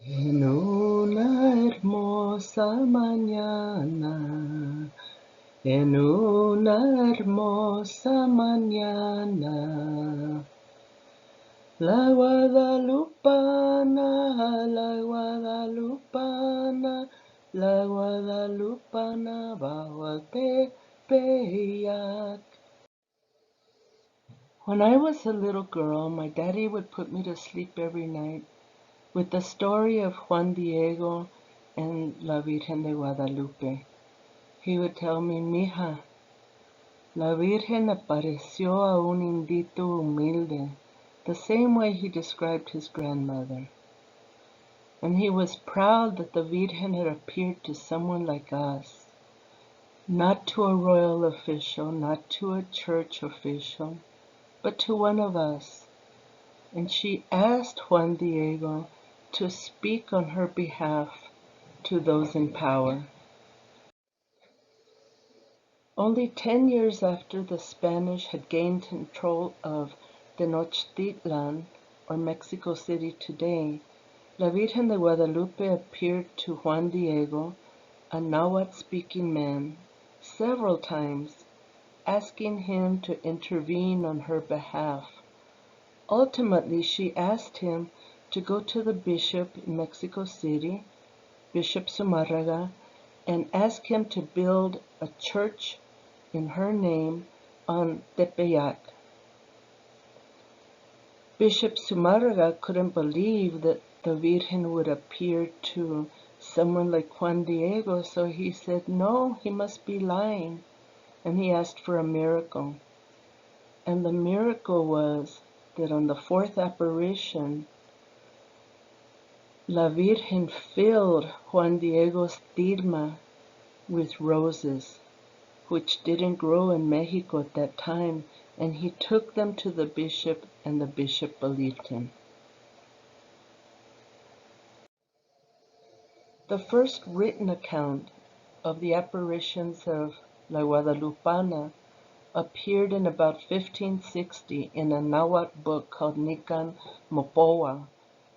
En una hermosa mañana, en una hermosa mañana, la Guadalupana, la Guadalupana, la Guadalupana bajo el Tepeyac. When I was a little girl, my daddy would put me to sleep every night with the story of Juan Diego and la Virgen de Guadalupe. He would tell me, mija, la Virgen apareció a un indito humilde, the same way he described his grandmother. And he was proud that the Virgen had appeared to someone like us, not to a royal official, not to a church official, but to one of us. And she asked Juan Diego to speak on her behalf to those in power. Only 10 years after the Spanish had gained control of Tenochtitlan, or Mexico City today, La Virgen de Guadalupe appeared to Juan Diego, a Nahuatl-speaking man, several times, asking him to intervene on her behalf. Ultimately, she asked him to go to the bishop in Mexico City, Bishop Zumárraga, and ask him to build a church in her name on Tepeyac. Bishop Zumárraga couldn't believe that the Virgen would appear to someone like Juan Diego, so he said, no, he must be lying, and he asked for a miracle. And the miracle was that on the fourth apparition, La Virgen filled Juan Diego's tilma with roses, which didn't grow in Mexico at that time, and he took them to the bishop, and the bishop believed him. The first written account of the apparitions of La Guadalupana appeared in about 1560 in a Nahuatl book called Nican Mopoa,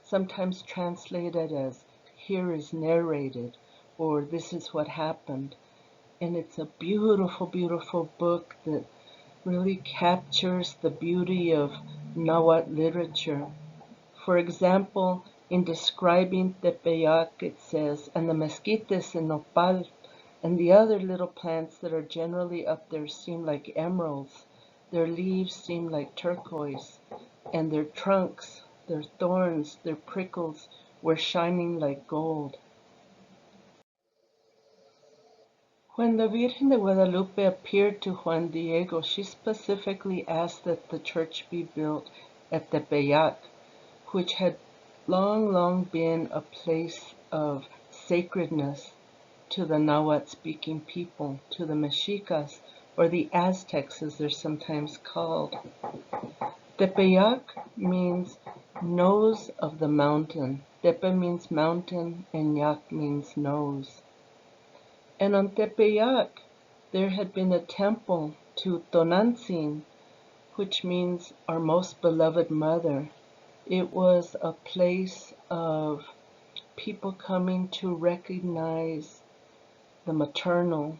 sometimes translated as "Here is narrated" or "This is what happened." And it's a beautiful, beautiful book that really captures the beauty of Nahuatl literature. For example, in describing Tepeyac, it says, and the mesquites and nopal and the other little plants that are generally up there seem like emeralds. Their leaves seem like turquoise, and their trunks, their thorns, their prickles were shining like gold. When the Virgen de Guadalupe appeared to Juan Diego, she specifically asked that the church be built at Tepeyac, which had long, long been a place of sacredness to the Nahuatl-speaking people, to the Mexicas, or the Aztecs as they're sometimes called. Tepeyac means nose of the mountain. Tepe means mountain, and Yac means nose. And on Tepeyac, there had been a temple to Tonantzin, which means our most beloved mother. It was a place of people coming to recognize the maternal,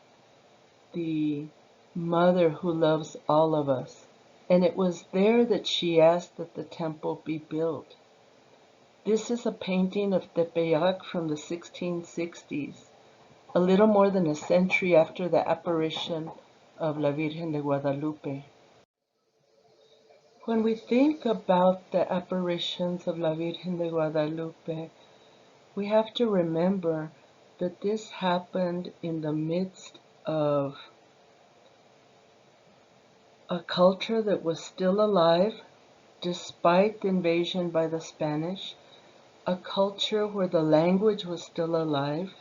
the mother who loves all of us. And it was there that she asked that the temple be built. This is a painting of Tepeyac from the 1660s, a little more than a century after the apparition of La Virgen de Guadalupe. When we think about the apparitions of La Virgen de Guadalupe, we have to remember that this happened in the midst of a culture that was still alive despite the invasion by the Spanish, a culture where the language was still alive.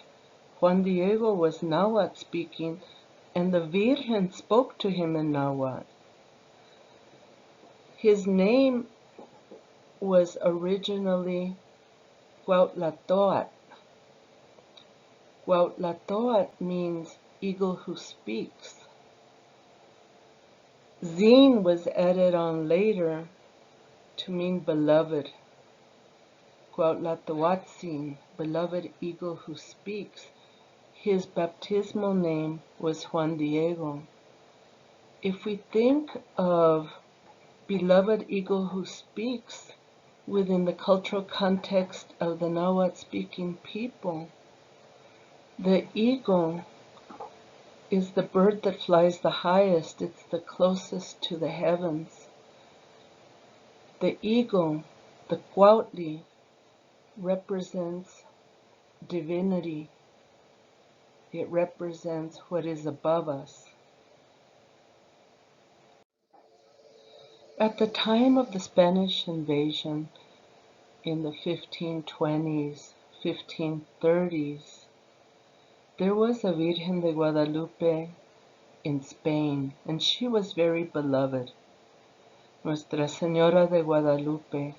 Juan Diego was Nahuatl speaking, and the Virgen spoke to him in Nahuatl. His name was originally Cuauhtlatoat. Cuauhtlatoat means eagle who speaks. Zine was added on later to mean beloved. Cuautlatauatzin, beloved eagle who speaks. His baptismal name was Juan Diego. If we think of beloved eagle who speaks within the cultural context of the Nahuatl-speaking people, the eagle is the bird that flies the highest. It's the closest to the heavens. The eagle, the Cuautli, represents divinity. It represents what is above us. At the time of the Spanish invasion in the 1520s, 1530s, there was a Virgen de Guadalupe in Spain, and she was very beloved, Nuestra Señora de Guadalupe.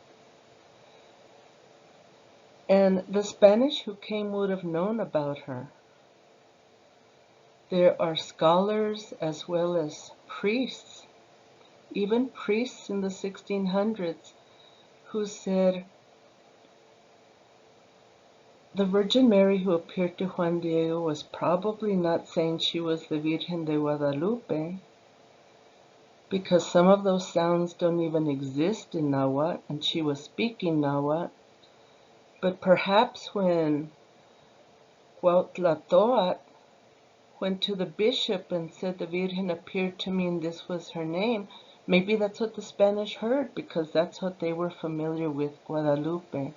And the Spanish who came would have known about her. There are scholars as well as priests, even priests in the 1600s, who said the Virgin Mary who appeared to Juan Diego was probably not saying she was the Virgen de Guadalupe, because some of those sounds don't even exist in Nahuatl, and she was speaking Nahuatl. But perhaps when Cuauhtlatoat went to the bishop and said the Virgin appeared to me and this was her name, maybe that's what the Spanish heard, because that's what they were familiar with, Guadalupe.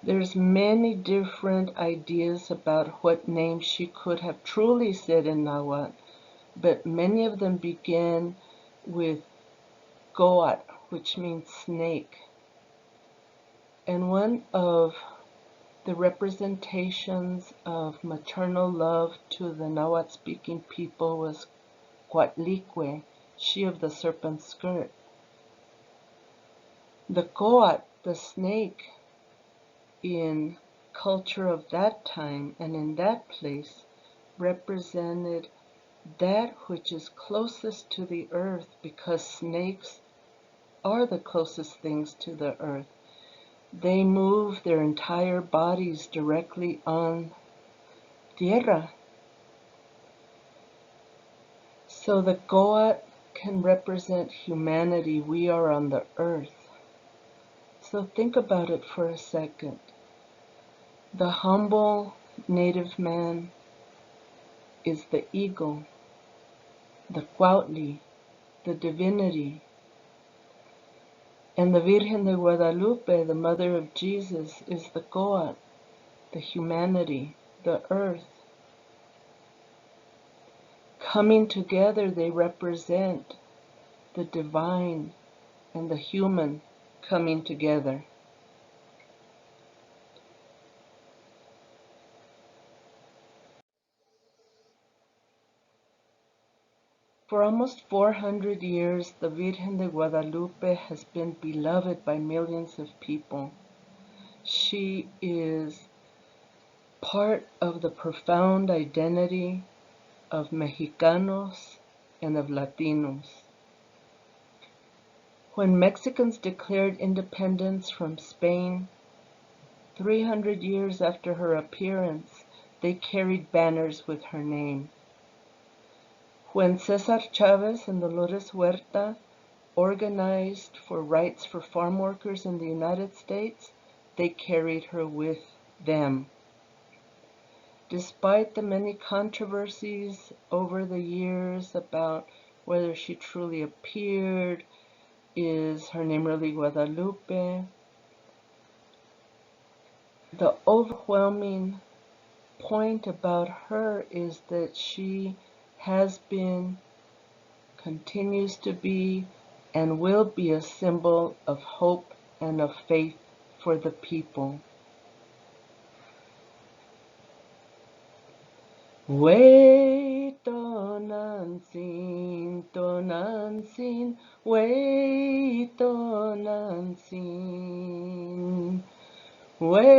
There's many different ideas about what name she could have truly said in Nahuatl, but many of them begin with Goat, which means snake. And one of the representations of maternal love to the Nahuatl-speaking people was Coatlicue, she of the serpent skirt. The Goat, the snake, in culture of that time and in that place, represented that which is closest to the earth, because snakes are the closest things to the earth. They move their entire bodies directly on tierra. So the Goat can represent humanity. We are on the earth. So think about it for a second. The humble native man is the eagle, the Cuautli, the divinity. And the Virgen de Guadalupe, the mother of Jesus, is the Goat, the humanity, the earth. Coming together, they represent the divine and the human coming together. For almost 400 years, the Virgen de Guadalupe has been beloved by millions of people. She is part of the profound identity of Mexicanos and of Latinos. When Mexicans declared independence from Spain, 300 years after her appearance, they carried banners with her name. When Cesar Chavez and Dolores Huerta organized for rights for farm workers in the United States, they carried her with them. Despite the many controversies over the years about whether she truly appeared, is her name really Guadalupe, the overwhelming point about her is that she has been, continues to be, and will be a symbol of hope and of faith for the people. Way tonantzin, tonantzin, way tonantzin, way